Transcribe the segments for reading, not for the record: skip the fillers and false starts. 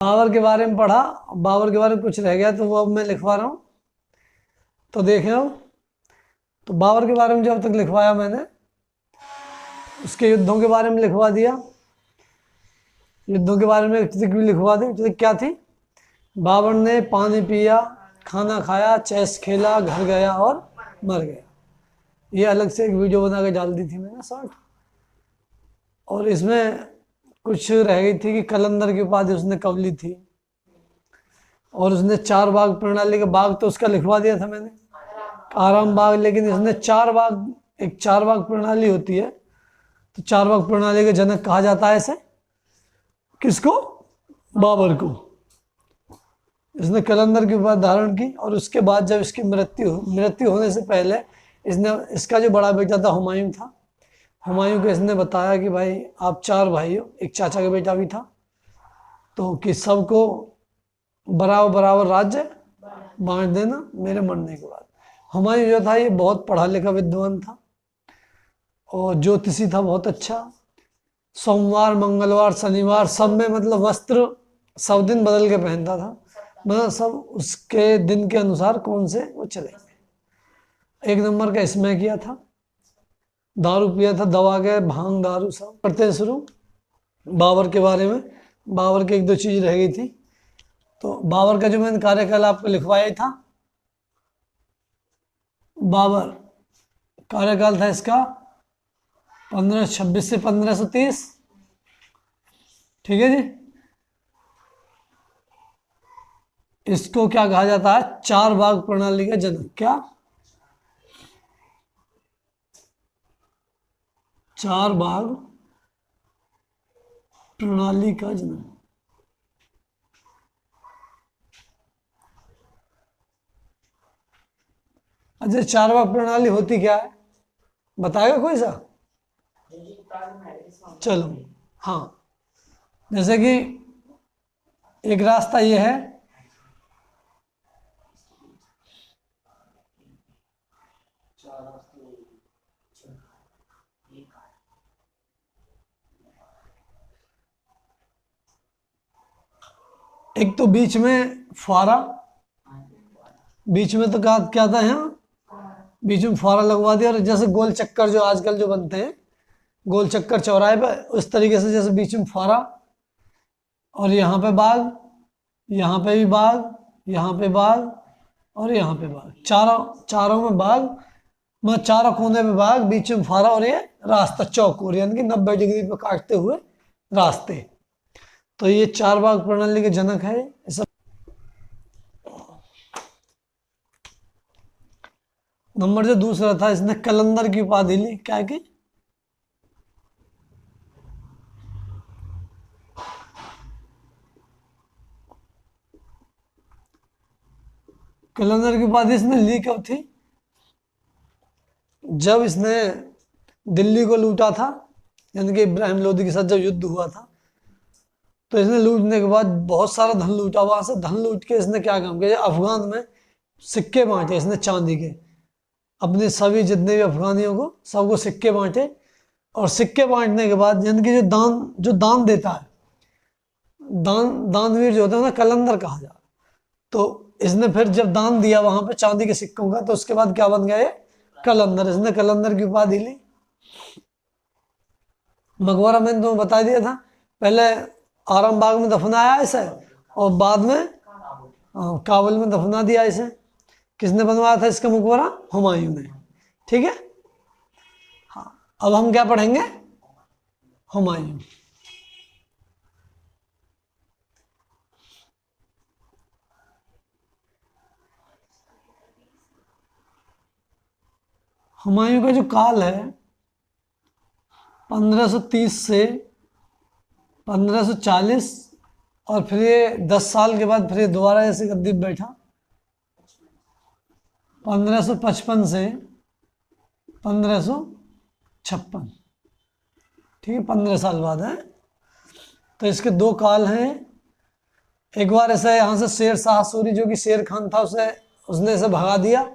बाबर के बारे में पढ़ा, बाबर के बारे में कुछ रह गया तो वो अब मैं लिखवा रहा हूँ, तो देख रहे हो। तो बाबर के बारे में जब तक लिखवाया मैंने, उसके युद्धों के बारे में लिखवा दिया, युद्धों के बारे में एक चीज़ भी लिखवा दी। चीज़ क्या थी? बाबर ने पानी पिया, खाना खाया, चेस खेला, घर गया और मर गया। ये अलग से एक वीडियो बना के डाल दी थी मैंने शॉर्ट। और इसमें कुछ रह गई थी कि कलंदर की उपाधि उसने कब ली थी, और उसने 4 बाग प्रणाली का बाग तो उसका लिखवा दिया था मैंने, आराम बाग। लेकिन इसने 4 बाग, एक 4 बाग प्रणाली होती है, तो 4 बाग प्रणाली के जनक कहा जाता है इसे। किसको? बाबर को। इसने कलंदर की उपाधि धारण की, और उसके बाद जब इसकी मृत्यु होने से पहले इसका जो बड़ा बेटा था हुमायूं था, हुमायूं को इसने बताया कि भाई आप 4 भाई हो, एक चाचा का बेटा भी था, तो कि सबको बराबर बराबर राज्य बांट देना मेरे मरने के बाद। हुमायूं जो था ये बहुत पढ़ा लिखा विद्वान था, और ज्योतिषी था बहुत अच्छा। सोमवार, मंगलवार, शनिवार सब में मतलब वस्त्र सब दिन बदल के पहनता था, मतलब सब उसके दिन के अनुसार कौन से वो चलेंगे। 1 नंबर का इसमें किया था, दारू पिया था, दवा के भांग दारू सब। करते हैं शुरू बाबर के बारे में। बाबर की 1-2 चीज रह गई थी। तो बाबर का जो मैंने कार्यकाल आपको लिखवाया था, बाबर कार्यकाल था इसका 1526 से 1530, ठीक है जी। इसको क्या कहा जाता है? 4 बाग प्रणाली का जनक। क्या? 4 बाग प्रणाली का जनक। अच्छा, 4 बाग प्रणाली होती क्या है, बताएगा कोई सा? चलो, हाँ, जैसे कि एक रास्ता ये है, एक तो बीच में फुहारा, बीच में तो क्या था यहाँ, बीच में फुहारा लगवा दिया, और जैसे गोल चक्कर जो आजकल जो बनते हैं, गोल चक्कर चौराहे पे, उस तरीके से जैसे बीच में फुहारा, और यहाँ पे बाग, यहाँ पे भी बाग, यहाँ पे बाग, और यहाँ पे बाग, चारों में बाग, मतलब चारों कोने पे बाग, बीच में फुहारा, और ये रास्ता चौकोर, यानी कि 90 डिग्री पे काटते हुए रास्ते। तो ये 4 बाग प्रणाली के जनक है। सब नंबर जो दूसरा था, इसने कलंदर की उपाधि ली। क्या की? कलंदर की उपाधि इसने ली कब थी? जब इसने दिल्ली को लूटा था, यानी कि इब्राहिम लोदी के साथ जब युद्ध हुआ था, तो इसने लूटने के बाद बहुत सारा धन लूटा। वहां से धन लूट के इसने क्या काम किया? अफगान में सिक्के बांटे इसने चांदी के, अपने सभी जितने भी अफगानियों को सबको सिक्के बांटे। और सिक्के बांटने के बाद, यानी कि जो दान देता है, दानवीर जो होता है ना, कलंदर कहा जाता है। तो इसने फिर जब दान दिया वहां पे चांदी के सिक्कों का, तो उसके बाद क्या बन गया? ये कलंदर। इसने कलंदर की उपाधि ली। मकबरा मैंने तुम्हें बता दिया था, पहले आरामबाग में दफनाया इसे, और बाद में काबुल में दफना दिया इसे। किसने बनवाया था इसका मकबरा? हुमायूं ने, ठीक है। हाँ, अब हम क्या पढ़ेंगे? हुमायूं। हुमायूं का जो काल है 1530 से 1540, और फिर ये 10 साल के बाद फिर ये दोबारा ऐसे गद्दी पे बैठा 1555 से 1556, ठीक है, 15 साल बाद है। तो इसके 2 काल हैं। एक बार ऐसा यहाँ से शेर शाह सूरी, जो कि शेर खान था, उसने इसे भगा दिया,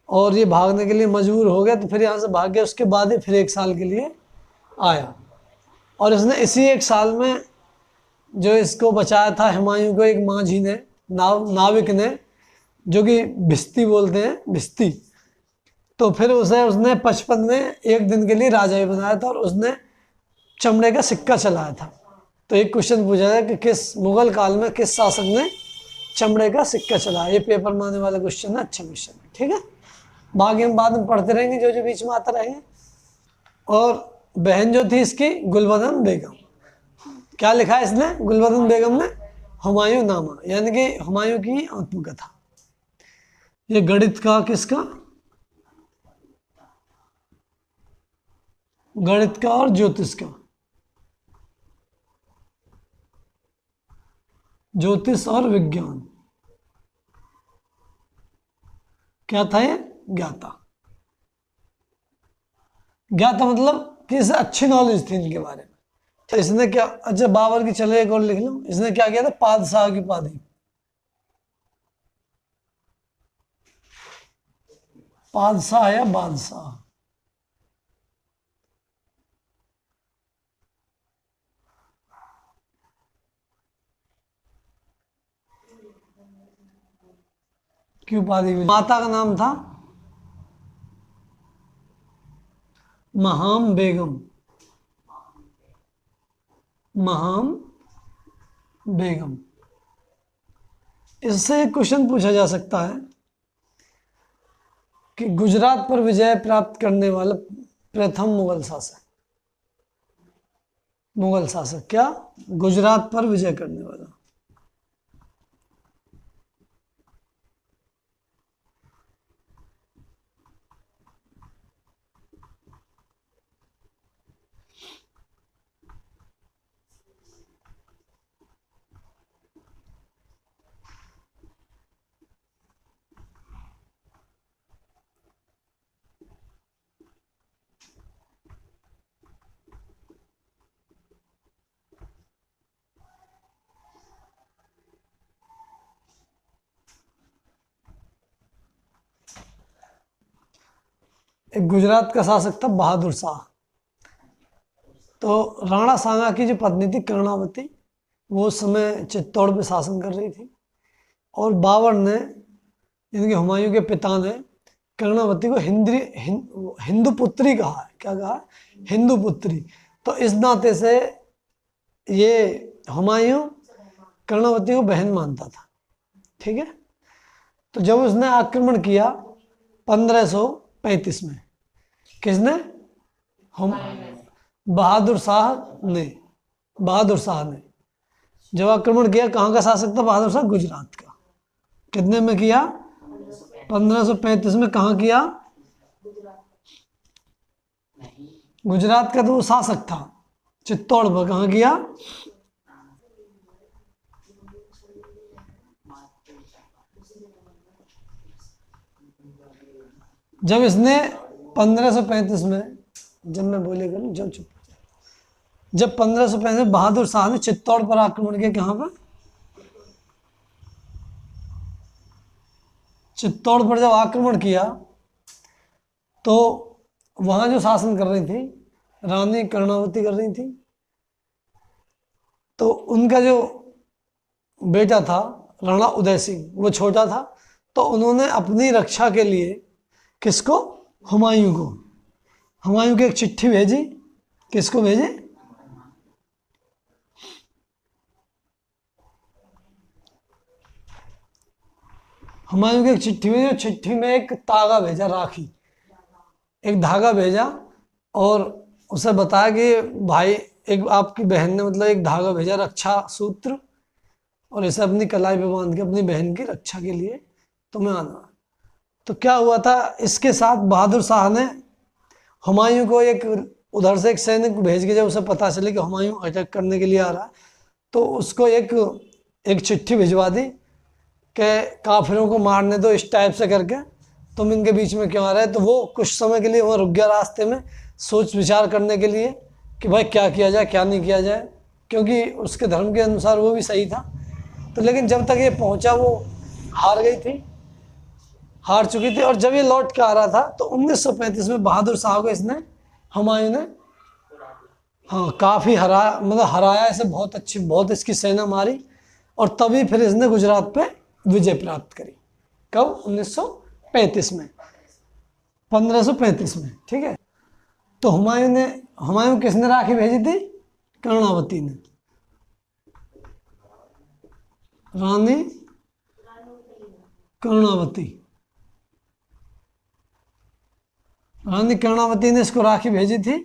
और ये भागने के लिए मजबूर हो गया, तो फिर यहाँ से भाग गया। उसके बाद ही फिर 1 साल के लिए आया, और इसने इसी 1 साल में जो इसको बचाया था हुमायूं को, एक माझी ने, नाविक ने, जो कि भिस्ती बोलते हैं, भिस्ती। तो फिर उसने 55 में एक दिन के लिए राजा भी बनाया था और उसने चमड़े का सिक्का चलाया था। तो एक क्वेश्चन पूछा है कि किस मुगल काल में किस शासक ने चमड़े का सिक्का चलाया। ये पेपर में आने वाला क्वेश्चन है, अच्छा क्वेश्चन है, ठीक है। बाकी हम बाद में पढ़ते रहेंगे जो जो बीच में आता रहेंगे। और बहन जो थी इसकी गुलबदन बेगम, क्या लिखा है इसने गुलबदन बेगम ने? हुमायूं नामा, यानी कि हुमायूं की आत्मकथा। ये गणित का किसका? गणित का और ज्योतिष का। ज्योतिष और विज्ञान, क्या था ये? ज्ञाता। ज्ञाता मतलब कि इसे अच्छी नॉलेज थी इनके बारे में। तो इसने क्या, अच्छा बाबर की, चलो एक और लिख लो, इसने क्या किया था? पादशाह की उपाधि, पादशाह या बादशाह, की उपाधि मिली। माता का नाम था महाम बेगम, महाम बेगम। इससे एक क्वेश्चन पूछा जा सकता है कि गुजरात पर विजय प्राप्त करने वाला प्रथम मुगल शासक, मुगल शासक क्या? गुजरात पर विजय करने वाला। एक गुजरात का शासक था बहादुर शाह। तो राणा सांगा की जो पत्नी थी कर्णावती, वो उस समय चित्तौड़ पे शासन कर रही थी। और बाबर ने, यानी कि हुमायूं के पिता ने, कर्णावती को हिंदू पुत्री कहा है। क्या कहा? हिंदू पुत्री। तो इस नाते से ये हुमायूं कर्णावती को बहन मानता था, ठीक है। तो जब उसने आक्रमण किया 1535 में, किसने? हम बहादुर शाह ने, बहादुर शाह ने जब आक्रमण किया, कहाँ का शासक था बहादुर शाह? गुजरात का। कितने में किया? 1535 में। कहाँ किया? गुजरात का तो वो शासक था, चित्तौड़ पर। कहाँ किया? जब इसने 1535 में, जब मैं बोले करूँ, जब चुप, जब 1535 में बहादुर शाह ने चित्तौड़ पर आक्रमण किया, कहाँ पर? चित्तौड़ पर जब आक्रमण किया तो वहां जो शासन कर रही थी रानी कर्णावती कर रही थी। तो उनका जो बेटा था राणा उदय सिंह, वो छोटा था। तो उन्होंने अपनी रक्षा के लिए किसको? हुमायूं को, हुमायूं की एक चिट्ठी भेजी। किसको भेजी? हुमायूं की एक चिट्ठी भेजी। चिट्ठी में एक तागा भेजा, राखी, एक धागा भेजा, और उसे बताया कि भाई, एक आपकी बहन ने मतलब एक धागा भेजा, रक्षा सूत्र, और इसे अपनी कलाई पे बांध के अपनी बहन की रक्षा के लिए तुम्हें आना। तो क्या हुआ था, इसके साथ बहादुर शाह ने हुमायूं को एक, उधर से एक सैनिक भेज के, जब उसे पता चले कि हुमायूं अटैक करने के लिए आ रहा है, तो उसको एक चिट्ठी भिजवा दी कि काफिरों को मारने दो, इस टाइप से करके, तुम इनके बीच में क्यों आ रहे? तो वो कुछ समय के लिए वहाँ रुक गया रास्ते में, सोच विचार करने के लिए कि भाई क्या किया जाए क्या नहीं किया जाए, क्योंकि उसके धर्म के अनुसार वो भी सही था। तो लेकिन जब तक ये पहुंचा वो हार गई थी, हार चुकी थी। और जब ये लौट के आ रहा था तो 1935 में बहादुर शाह को इसने, हुमायूं ने हाँ काफ़ी मतलब हराया इसे, बहुत अच्छी, बहुत इसकी सेना मारी, और तभी फिर इसने गुजरात पे विजय प्राप्त करी। कब? 1935 में, 1535 में, ठीक है। तो हुमायूं किसने राखी भेजी थी? कर्णावती ने, रानी कर्णावती। रानी कर्णावती ने इसको राखी भेजी थी।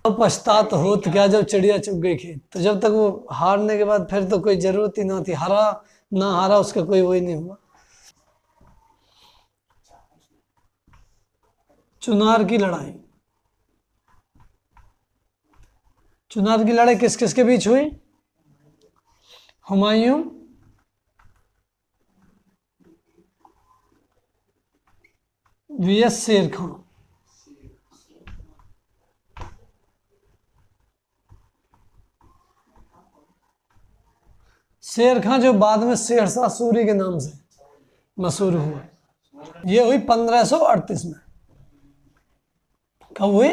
अब पछतात होत क्या जब चिड़िया चुग गई खेत। तो जब तक वो हारने के बाद फिर तो कोई जरूरत ही ना थी, हारा ना हारा उसका कोई वही नहीं हुआ। चुनार की लड़ाई, चुनार की लड़ाई किस किस के बीच हुई? हुमायूं वीएस शेर खान। शेर खान जो बाद में शेरशाह सूरी के नाम से मशहूर हुआ, ये हुई 1538 में। कब हुई?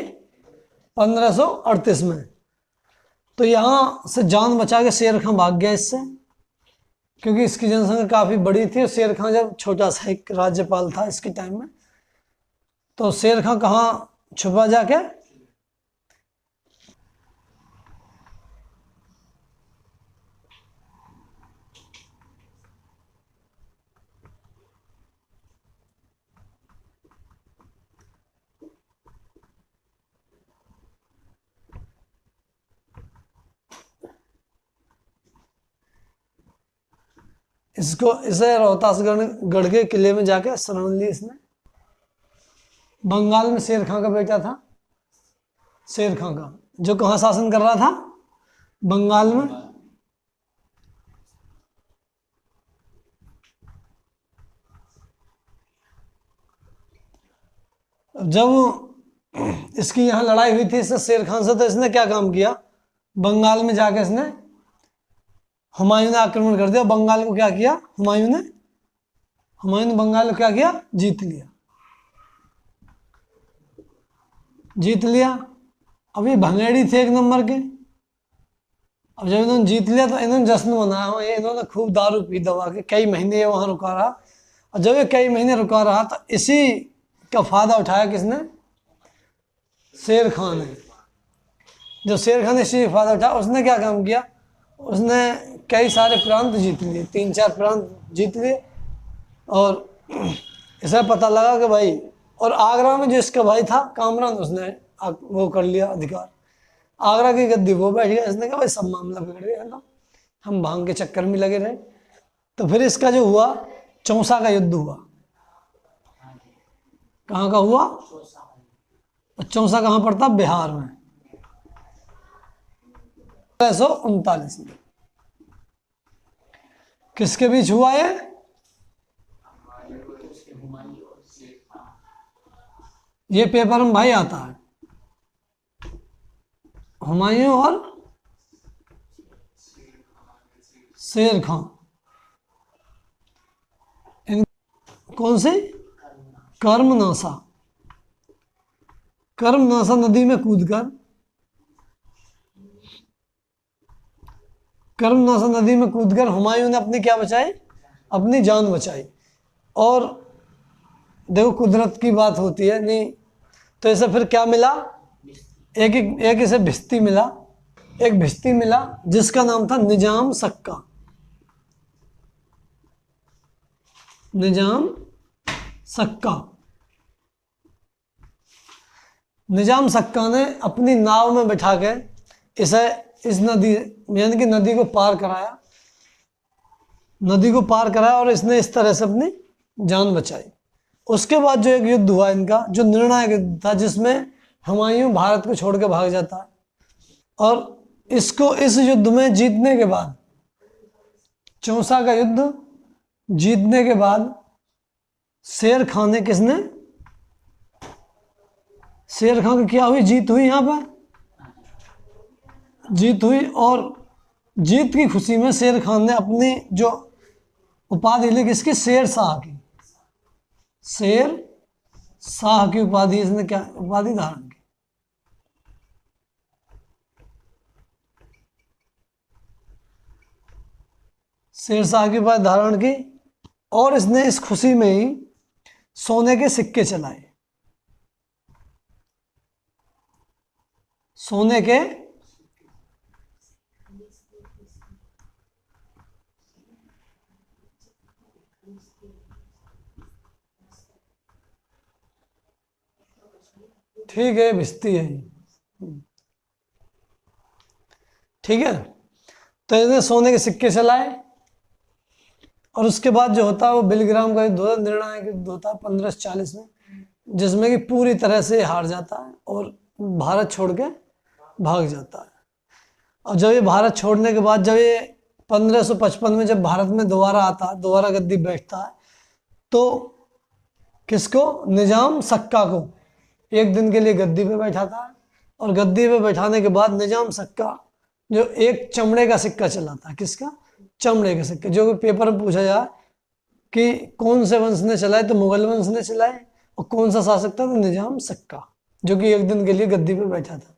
1538 में। तो यहाँ से जान बचा के शेर खान भाग गया इससे, क्योंकि इसकी जनसंख्या काफ़ी बड़ी थी। और शेर खान जब छोटा सा एक राज्यपाल था इसके टाइम में, तो शेर खान कहाँ छुपा जाके? इसे रोहतासगढ़ गढ़ के किले में जाके शरण ली इसने। बंगाल में शेर खां का बेटा था, शेर खां का, जो कहाँ शासन कर रहा था? बंगाल में। जब इसकी यहाँ लड़ाई हुई थी इससे शेर खान से, तो इसने क्या काम किया? बंगाल में जाके इसने, हुमायूं ने आक्रमण कर दिया। बंगाल को क्या किया? हुमायूं ने बंगाल को क्या किया? जीत लिया, जीत लिया। अब ये भंगेड़ी थे एक नंबर के। अब जब इन्होंने जीत लिया तो इन्होंने जश्न मनाया हो, ये इन्होंने खूब दारू पी दबा के, कई महीने ये वहां रुका रहा। और जब ये कई महीने रुका रहा तो इसी का फायदा उठाया किसने? शेर खान ने। जब शेर खान ने इसी फायदा उठाया, उसने क्या काम किया? उसने कई सारे प्रांत जीत लिए, 3-4 प्रांत जीत लिए। और इसे पता लगा कि भाई, और आगरा में जो इसका भाई था कामरान, उसने वो कर लिया अधिकार, आगरा की गद्दी वो बैठ गया। इसने कहा भाई सब मामला बिगड़ गया ना, हम भांग के चक्कर में लगे रहे। तो फिर इसका जो हुआ, चौसा का युद्ध हुआ। कहाँ का हुआ? चौसा कहाँ पड़ता? बिहार में, 1939 में। किसके बीच हुआ ये? ये पेपर में भाई आता है, हुमायूं और शेर खान। कौन से? कर्मनासा। कर्मनासा नदी में कूदकर, कर्मनासा नदी में कूदकर हुमायूं ने अपनी क्या बचाई? अपनी जान बचाई। और देखो कुदरत की बात होती है नहीं, तो इसे फिर क्या मिला? एक इसे भिश्ती मिला, एक भिश्ती मिला जिसका नाम था निजाम सक्का। निजाम सक्का। निजाम सक्का ने अपनी नाव में बैठा के इसे इस नदी, यानी कि नदी को पार कराया, नदी को पार कराया, और इसने इस तरह से अपनी जान बचाई। उसके बाद जो एक युद्ध हुआ इनका, जो निर्णायक युद्ध था, जिसमें हुमायूं भारत को छोड़ के भाग जाता है। और इसको इस युद्ध में जीतने के बाद, चौसा का युद्ध जीतने के बाद, शेर खान ने, किसने? शेर खान की क्या हुई? जीत हुई, यहाँ पर जीत हुई। और जीत की खुशी में शेर खान ने अपनी जो उपाधि ली, किसकी? शेर शाह की। शेर शाह की उपाधि इसने क्या उपाधि धारण की? शेरशाह की उपाधि धारण की और इसने इस खुशी में ही सोने के सिक्के चलाए। सोने के ठीक है, भिस्ती है ये। ठीक है, तो इसने सोने के सिक्के चलाए और उसके बाद जो होता है वो बिलग्राम का युद्ध होता है, निर्णायक युद्ध होता है 1540 में, जिसमें कि पूरी तरह से हार जाता है और भारत छोड़ के भाग जाता है। और जब ये भारत छोड़ने के बाद जब ये 1555 में जब भारत में दोबारा आता है, दोबारा गद्दी बैठता है, तो किसको, निजाम सक्का को एक दिन के लिए गद्दी पे बैठाता है। और गद्दी पे बैठाने के बाद निजाम सक्का जो एक चमड़े का सिक्का चलाता है, किसका, चमड़े का सिक्का, जो कि पेपर में पूछा जाए कि कौन से वंश ने चलाए, तो मुगल वंश ने चलाए, और कौन सा शासक था, तो निजाम सक्का, जो कि एक दिन के लिए गद्दी पे बैठा था।